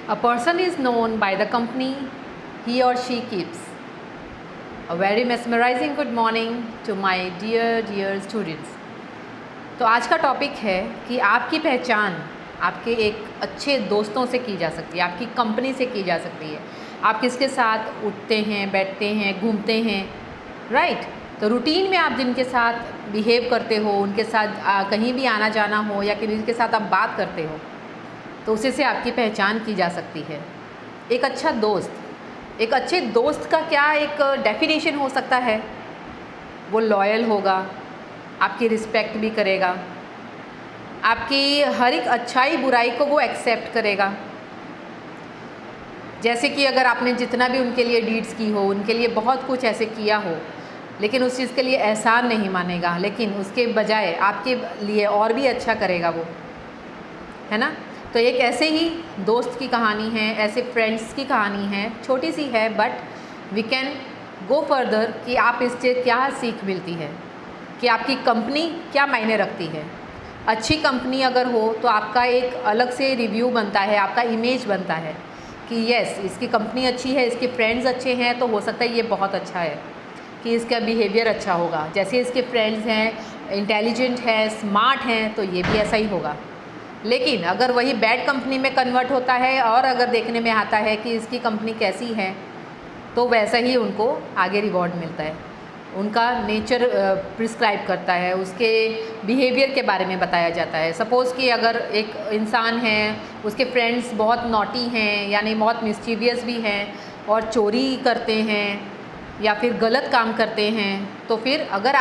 A person is known by the company he or she keeps. A very mesmerizing good morning to my dear students. तो आज का topic है कि आपकी पहचान आपके एक अच्छे दोस्तों से की जा सकती है, आपकी कंपनी से की जा सकती है। आप किसके साथ उठते हैं, बैठते हैं, घूमते हैं, राइट? तो रूटीन में आप जिनके साथ बिहेव करते हो, उनके साथ कहीं भी आना जाना हो या किसी के साथ आप बात करते हो, तो उसी से आपकी पहचान की जा सकती है। एक अच्छा दोस्त, एक अच्छे दोस्त का क्या एक डेफिनेशन हो सकता है? वो लॉयल होगा, आपकी रिस्पेक्ट भी करेगा, आपकी हर एक अच्छाई बुराई को वो एक्सेप्ट करेगा। जैसे कि अगर आपने जितना भी उनके लिए डीड्स की हो, उनके लिए बहुत कुछ ऐसे किया हो, लेकिन उस चीज़ के लिए एहसान नहीं मानेगा, लेकिन उसके बजाय आपके लिए और भी अच्छा करेगा वो, है ना? तो एक ऐसे ही दोस्त की कहानी है, ऐसे फ्रेंड्स की कहानी है, छोटी सी है but we can go further कि आप इससे क्या सीख मिलती है, कि आपकी कंपनी क्या मायने रखती है। अच्छी कंपनी अगर हो तो आपका एक अलग से रिव्यू बनता है, आपका इमेज बनता है कि यस, इसकी कंपनी अच्छी है, इसके फ्रेंड्स अच्छे हैं, तो हो सकता है ये बहुत अच्छा है, कि इसका बिहेवियर अच्छा होगा। जैसे इसके फ्रेंड्स हैं, इंटेलिजेंट हैं, स्मार्ट हैं, तो ये भी ऐसा ही होगा। लेकिन अगर वही बैड कंपनी में कन्वर्ट होता है और अगर देखने में आता है कि इसकी कंपनी कैसी है, तो वैसा ही उनको आगे रिवॉर्ड मिलता है। उनका नेचर प्रिस्क्राइब करता है, उसके बिहेवियर के बारे में बताया जाता है। सपोज़ कि अगर एक इंसान है, उसके फ्रेंड्स बहुत नॉटी हैं, यानी बहुत मिस्चीवियस भी हैं और चोरी करते हैं या फिर गलत काम करते हैं, तो फिर अगर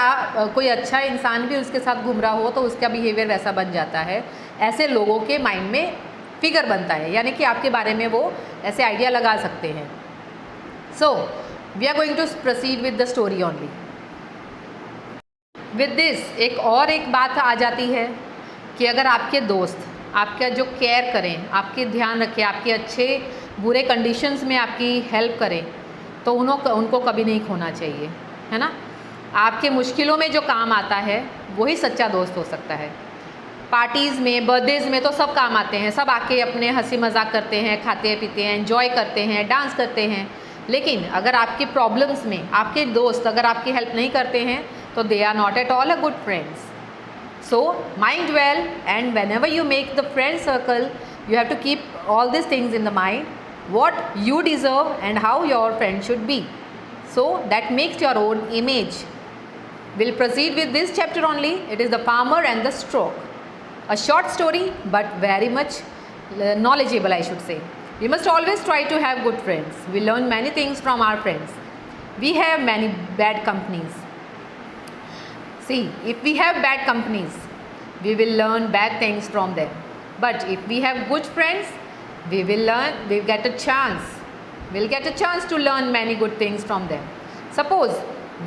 कोई अच्छा इंसान भी उसके साथ घूम रहा हो तो उसका बिहेवियर वैसा बन जाता है। ऐसे लोगों के माइंड में फिगर बनता है, यानी कि आपके बारे में वो ऐसे आइडिया लगा सकते हैं। So we are going to proceed with the story only. With this एक बात आ जाती है कि अगर आपके दोस्त आपका जो केयर करें, आपके ध्यान रखें, आपके अच्छे बुरे कंडीशंस में आपकी हेल्प करें, तो उनको कभी नहीं खोना चाहिए, है ना? आपके मुश्किलों में जो काम आता है वही सच्चा दोस्त हो सकता है। पार्टीज़ में, बर्थडेज़ में तो सब काम आते हैं, सब आके अपने हंसी मजाक करते हैं, खाते पीते हैं, एंजॉय करते हैं, डांस करते हैं। लेकिन अगर आपके प्रॉब्लम्स में आपके दोस्त अगर आपकी हेल्प नहीं करते हैं, तो they are not at all a good friends. So mind well, and whenever you make the friend circle, you have to keep all this things in the mind, what you deserve and how your friend should be, so that makes your own image. We'll proceed with this chapter only. It is the farmer and the stork, a short story but very much knowledgeable, I should say. We must always try to have good friends. We learn many things from our friends. We have many bad companies. See, if we have bad companies, we will learn bad things from them, but if we have good friends, we'll get a chance to learn many good things from them. Suppose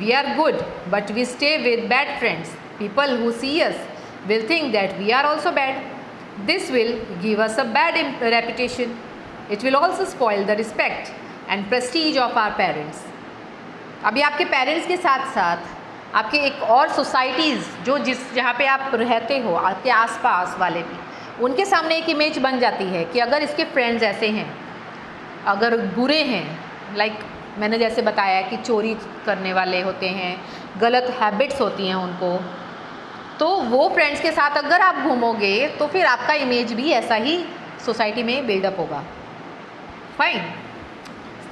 we are good but we stay with bad friends, people who see us will think that we are also bad. This will give us a bad reputation. It will also spoil the respect and prestige of our parents. अभी आपके parents के साथ साथ आपके एक और societies जो जहाँ पे आप रहते हो, आपके आसपास वाले भी, उनके सामने एक इमेज बन जाती है कि अगर इसके फ्रेंड्स ऐसे हैं, अगर बुरे हैं, लाइक मैंने जैसे बताया कि चोरी करने वाले होते हैं, गलत हैबिट्स होती हैं उनको, तो वो फ्रेंड्स के साथ अगर आप घूमोगे तो फिर आपका इमेज भी ऐसा ही सोसाइटी में बिल्डअप होगा। Fine,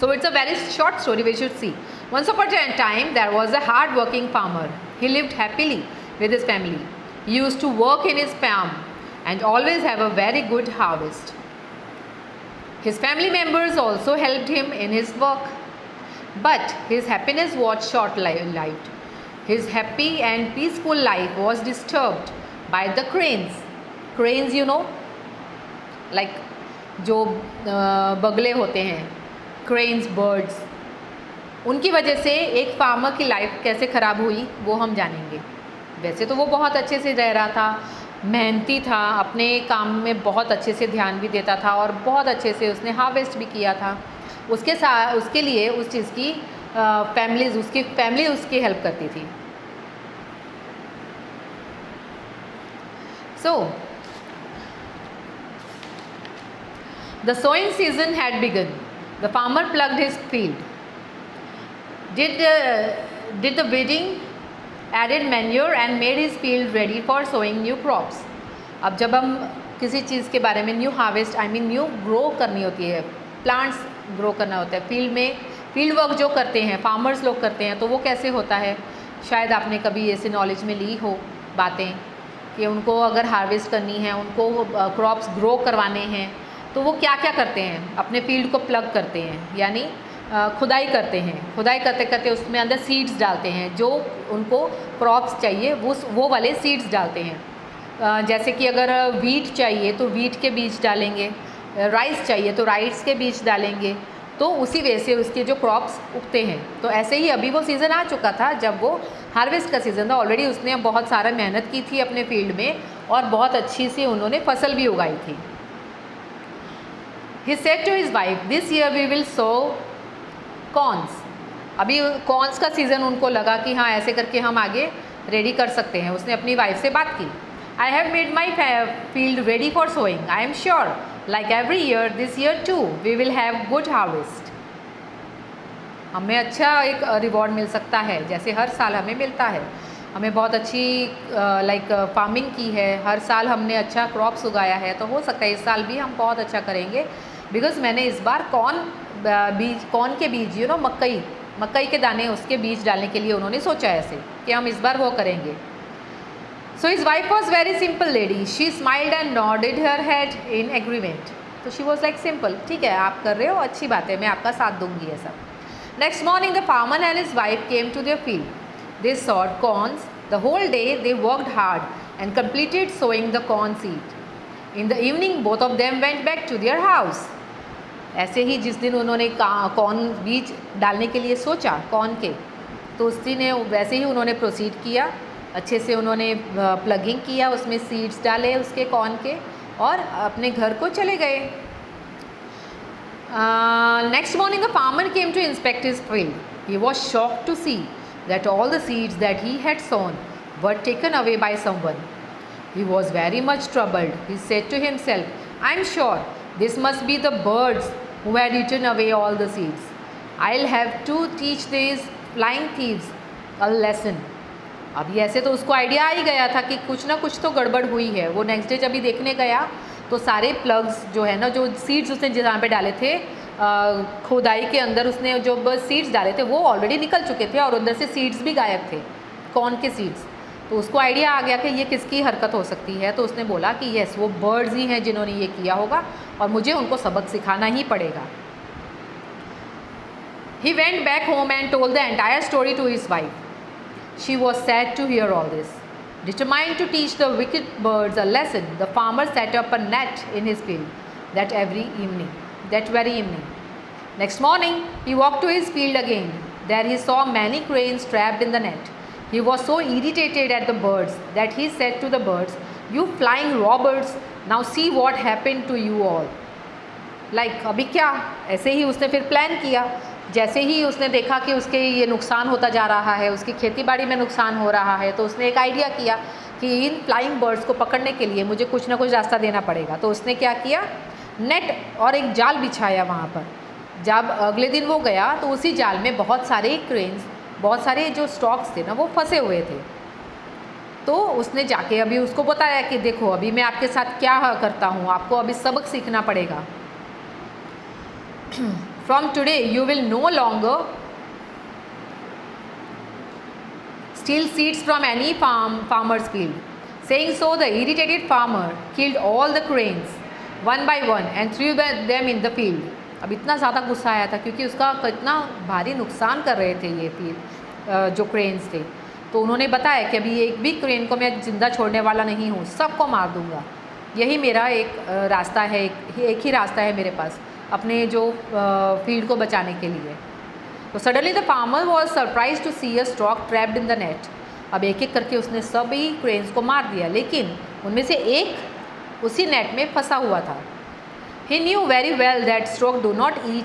so it's a very short story we should see. Once upon a time there was a hard working farmer. He lived happily with his family. He used to work in his farm and always have a very good harvest. His family members also helped him in his work, but his happiness was short-lived. His happy and peaceful life was disturbed by the cranes. Cranes, you know, like जो बगले होते हैं, cranes, birds. उनकी वजह से एक farmer की life कैसे ख़राब हुई वो हम जानेंगे। वैसे तो वो बहुत अच्छे से रह रहा था, मेहनती था, अपने काम में बहुत अच्छे से ध्यान भी देता था और बहुत अच्छे से उसने हार्वेस्ट भी किया था। उसके लिए उस चीज़ की उसकी फैमिली उसकी हेल्प करती थी। सो The sowing season had begun. The farmer plugged his field. Did the weeding, added manure and made his field ready for sowing new crops. अब जब हम किसी चीज़ के बारे में न्यू हार्वेस्ट न्यू ग्रो करनी होती है, प्लांट्स ग्रो करना होता है फील्ड में, फील्ड वर्क जो करते हैं फार्मर्स लोग करते हैं, तो वो कैसे होता है, शायद आपने कभी ऐसे नॉलेज में ली हो बातें कि उनको अगर हार्वेस्ट करनी है, उनको क्रॉप्स ग्रो करवाने हैं, तो वो क्या क्या करते हैं, अपने फील्ड को प्लग करते हैं, यानी खुदाई करते हैं। खुदाई करते करते उसमें अंदर सीड्स डालते हैं, जो उनको क्रॉप्स चाहिए वो वाले सीड्स डालते हैं। जैसे कि अगर वीट चाहिए तो वीट के बीज डालेंगे, राइस चाहिए तो राइस के बीज डालेंगे, तो उसी वजह से उसके जो क्रॉप्स उगते हैं। तो ऐसे ही अभी वो सीज़न आ चुका था जब वो हार्वेस्ट का सीज़न था। ऑलरेडी उसने बहुत सारा मेहनत की थी अपने फील्ड में और बहुत अच्छी सी उन्होंने फसल भी उगाई थी। He said to his wife, "This year we will sow corns." अभी कॉर्न्स का सीज़न उनको लगा कि हाँ ऐसे करके हम आगे रेडी कर सकते हैं। उसने अपनी वाइफ से बात की। I have made my field ready for sowing. I am sure, like every year, this year too, we will have good harvest. हमें अच्छा एक रिवॉर्ड मिल सकता है, जैसे हर साल हमें मिलता है। हमें बहुत अच्छी फार्मिंग की है, हर साल हमने अच्छा क्रॉप्स उगाया है, तो हो सकता है इस साल भी हम बहुत अच्छा करेंगे। बिकॉज़ मैंने इस बार कॉर्न के बीज मकई के दाने उसके बीज डालने के लिए उन्होंने सोचा ऐसे कि हम इस बार वो करेंगे। So his wife was very simple lady, she smiled and nodded her head in agreement. तो शी वॉज लाइक सिंपल, ठीक है आप कर रहे हो, अच्छी बात है, मैं आपका साथ दूंगी ये सब। Next morning the farmer and his wife came to their field. They sowed corns. The whole day they worked hard and completed sowing the corn seed. In the evening both of them went back to their house. ऐसे ही जिस दिन उन्होंने corn बीज डालने के लिए सोचा corn के, तो उस दिन वैसे ही उन्होंने प्रोसीड किया, अच्छे से उन्होंने प्लगिंग किया, उसमें सीड्स डाले उसके कॉर्न के और अपने घर को चले गए। Next morning the farmer came to inspect his field. He was shocked to see that all the seeds that he had sown were taken away by someone. He was very much troubled. He said to himself, "I am sure this must be the birds who had eaten away all the seeds. I'll have to teach these flying thieves a lesson." अभी ऐसे तो उसको idea आ ही गया था कि कुछ ना कुछ तो गड़बड़ हुई है। वो नेक्स्ट डे जब भी देखने गया तो सारे प्लग्स जो है ना, जो सीड्स उसने जहाँ पे डाले थे खुदाई के अंदर, उसने जो सीड्स डाले थे वो ऑलरेडी निकल चुके थे और अंदर से सीड्स भी गायब थे, कॉर्न के सीड्स। तो उसको आइडिया आ गया कि ये किसकी हरकत हो सकती है। तो उसने बोला कि यस, वो बर्ड्स ही हैं जिन्होंने ये किया होगा और मुझे उनको सबक सिखाना ही पड़ेगा। He went back home and told the entire story to his wife. She was sad to hear all this. Determined to teach the wicked birds a lesson, the farmer set up a net in his field that very evening. Next morning, he walked to his field again. There he saw many cranes trapped in the net. He was so irritated at the birds that he said to the birds, "You flying robbers, now see what happened to you all." अभी क्या, ऐसे ही उसने फिर plan किया। जैसे ही उसने देखा कि उसके ये नुकसान होता जा रहा है, उसकी खेती बाड़ी में नुकसान हो रहा है, तो उसने एक आइडिया किया कि इन फ्लाइंग बर्ड्स को पकड़ने के लिए मुझे कुछ ना कुछ रास्ता देना पड़ेगा। तो उसने क्या किया, नेट और एक जाल बिछाया वहाँ पर। जब अगले दिन वो गया तो उसी जाल में बहुत सारे क्रेन्स, बहुत सारे जो स्टॉक्स थे ना, वो फंसे हुए थे। तो उसने जाके अभी उसको बताया कि देखो अभी मैं आपके साथ क्या करता हूँ, आपको अभी सबक सीखना पड़ेगा। From today you will no longer steal seeds from any farmer's field. Saying so, the irritated farmer killed all the cranes one by one and threw them in the field. अब इतना ज़्यादा गुस्सा आया था क्योंकि उसका कितना भारी नुकसान कर रहे थे ये फील्ड जो क्रेन्स थे। तो उन्होंने बताया कि अभी एक भी क्रेन को मैं ज़िंदा छोड़ने वाला नहीं हूँ, सबको मार दूँगा। यही मेरा एक रास्ता है, एक ही रास्ता है मेरे पास अपने जो फील्ड को बचाने के लिए। तो suddenly the farmer was surprise to see a stork trapped in the net. अब एक एक करके उसने सभी क्रेन्स को मार दिया, लेकिन उनमें से एक उसी नेट में फंसा हुआ था. He knew very well that stroke do not eat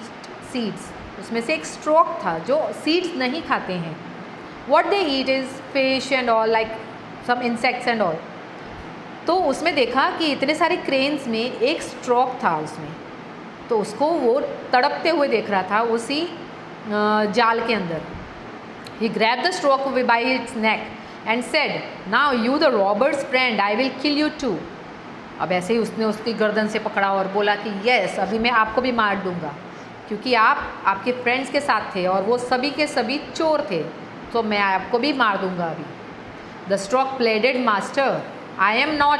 seeds. उसमें से एक स्ट्रोक था जो सीड्स नहीं खाते हैं. What they eat is fish and all, like some insects and all. तो उसमें देखा कि इतने सारे क्रेन्स में एक स्ट्रोक था उसमें. तो उसको वो तड़पते हुए देख रहा था उसी जाल के अंदर। He grabbed the stork by its neck and said, "Now you the robber's friend, I will kill you too." अब ऐसे ही उसने उसकी गर्दन से पकड़ा और बोला कि यस, अभी मैं आपको भी मार दूंगा, क्योंकि आप आपके फ्रेंड्स के साथ थे और वो सभी के सभी चोर थे, तो मैं आपको भी मार दूंगा अभी। The stork pleaded, master, I am not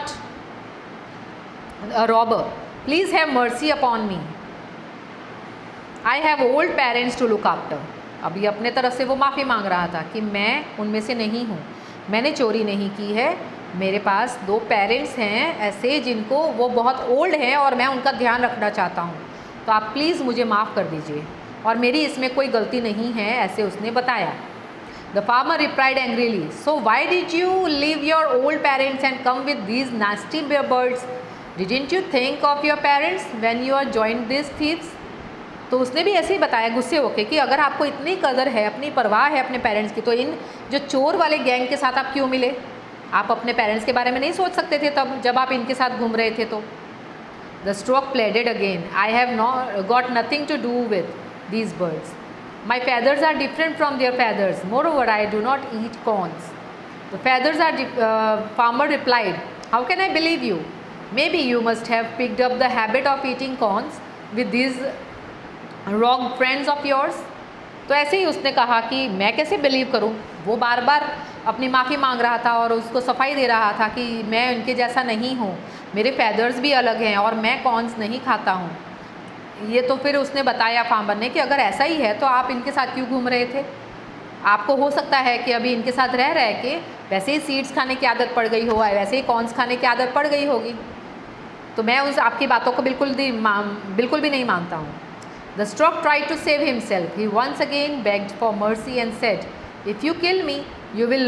a robber, please have mercy upon me, I have old parents to look after. अभी अपने तरफ से वो माफ़ी मांग रहा था कि मैं उनमें से नहीं हूँ, मैंने चोरी नहीं की है, मेरे पास 2 पेरेंट्स हैं ऐसे जिनको वो बहुत ओल्ड हैं और मैं उनका ध्यान रखना चाहता हूँ, तो आप प्लीज़ मुझे माफ़ कर दीजिए और मेरी इसमें कोई गलती नहीं है, ऐसे उसने बताया। The farmer replied angrily, so why did you leave your old parents and come with these nasty birds, didn't you think of your parents when you are joined this thieves. तो उसने भी ऐसे ही बताया गुस्से होके कि अगर आपको इतनी कदर है, अपनी परवाह है अपने पेरेंट्स की, तो इन जो चोर वाले गैंग के साथ आप क्यों मिले? आप अपने पेरेंट्स के बारे में नहीं सोच सकते थे तब जब आप इनके साथ घूम रहे थे? तो the stork pleaded again, I have got nothing to do with these birds, my feathers are different from their feathers, moreover I do not eat corns. The feathers are farmer replied, how can I believe you? Maybe you must have picked up the habit of eating corns with these wrong friends of yours. तो ऐसे ही उसने कहा कि मैं कैसे believe करूं, वो बार बार अपनी माफ़ी मांग रहा था और उसको सफाई दे रहा था कि मैं उनके जैसा नहीं हूं, मेरे फैदर्स भी अलग हैं और मैं कॉर्न्स नहीं खाता हूं। ये तो फिर उसने बताया फार्मर ने कि अगर ऐसा ही है तो आप इनके साथ क्यों घूम रहे थे? आपको हो सकता है कि अभी इनके साथ रह रहे के वैसे ही सीड्स खाने की आदत पड़ गई हो, वैसे ही कॉर्न्स खाने की आदत पड़ गई होगी। तो मैं उस आपकी बातों को बिल्कुल भी नहीं मानता हूँ। The stork tried to save himself. He once again begged for mercy and said, "If you kill me, who will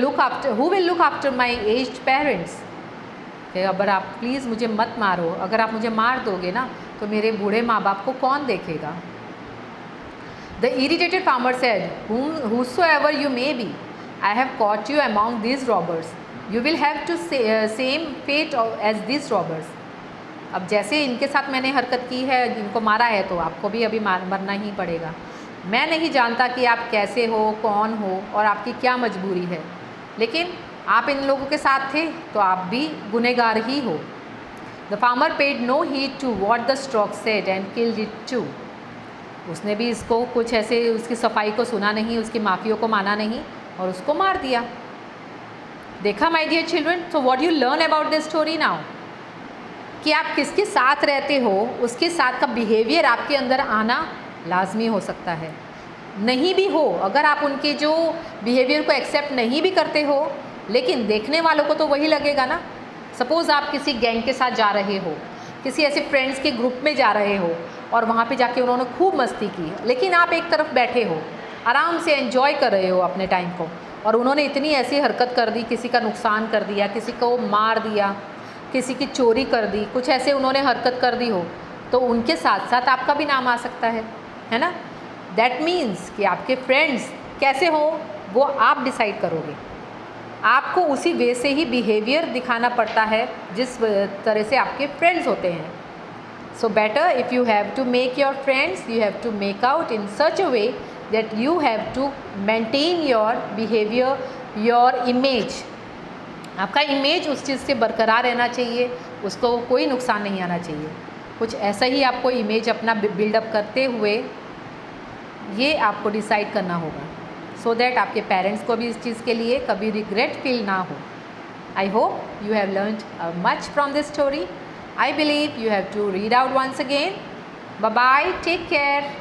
look after my aged parents?" कि अगर आप प्लीज़ मुझे मत मारो, अगर आप मुझे मार दोगे ना तो मेरे बूढ़े माँ बाप को कौन देखेगा? The irritated farmer said, "Whosoever you may be, I have caught you among these robbers. You will have to same fate as these robbers." अब जैसे इनके साथ मैंने हरकत की है, इनको मारा है, तो आपको भी अभी मरना ही पड़ेगा। मैं नहीं जानता कि आप कैसे हो, कौन हो और आपकी क्या मजबूरी है, लेकिन आप इन लोगों के साथ थे तो आप भी गुनहगार ही हो। The farmer paid no heed to what the stork said and killed it too. उसने भी इसको कुछ ऐसे उसकी सफाई को सुना नहीं, उसकी माफ़ियों को माना नहीं और उसको मार दिया। देखा my dear children, so what you learn about this story now, कि आप किसके साथ रहते हो उसके साथ का बिहेवियर आपके अंदर आना लाजमी हो सकता है। नहीं भी हो, अगर आप उनके जो बिहेवियर को एक्सेप्ट नहीं भी करते हो, लेकिन देखने वालों को तो वही लगेगा ना। सपोज़ आप किसी गैंग के साथ जा रहे हो, किसी ऐसे फ्रेंड्स के ग्रुप में जा रहे हो और वहाँ पे जाके उन्होंने खूब मस्ती की, लेकिन आप एक तरफ बैठे हो, आराम से एंजॉय कर रहे हो अपने टाइम को, और उन्होंने इतनी ऐसी हरकत कर दी, किसी का नुकसान कर दिया, किसी को मार दिया, किसी की चोरी कर दी, कुछ ऐसे उन्होंने हरकत कर दी हो, तो उनके साथ साथ आपका भी नाम आ सकता है ना। दैट मीन्स कि आपके फ्रेंड्स कैसे हो वो आप डिसाइड करोगे। आपको उसी वे से ही बिहेवियर दिखाना पड़ता है जिस तरह से आपके फ्रेंड्स होते हैं। So better if you have to make your friends, you have to make out in such a way that you have to maintain your behaviour, your image. आपका इमेज उस चीज़ से बरकरार रहना चाहिए, उसको कोई नुकसान नहीं आना चाहिए। कुछ ऐसा ही आपको इमेज अपना बिल्डअप करते हुए ये आपको डिसाइड करना होगा, सो दैट आपके पेरेंट्स को भी इस चीज़ के लिए कभी रिग्रेट फील ना हो। I hope you have learned much from this story. I believe you have to read out once again. Bye bye, take care.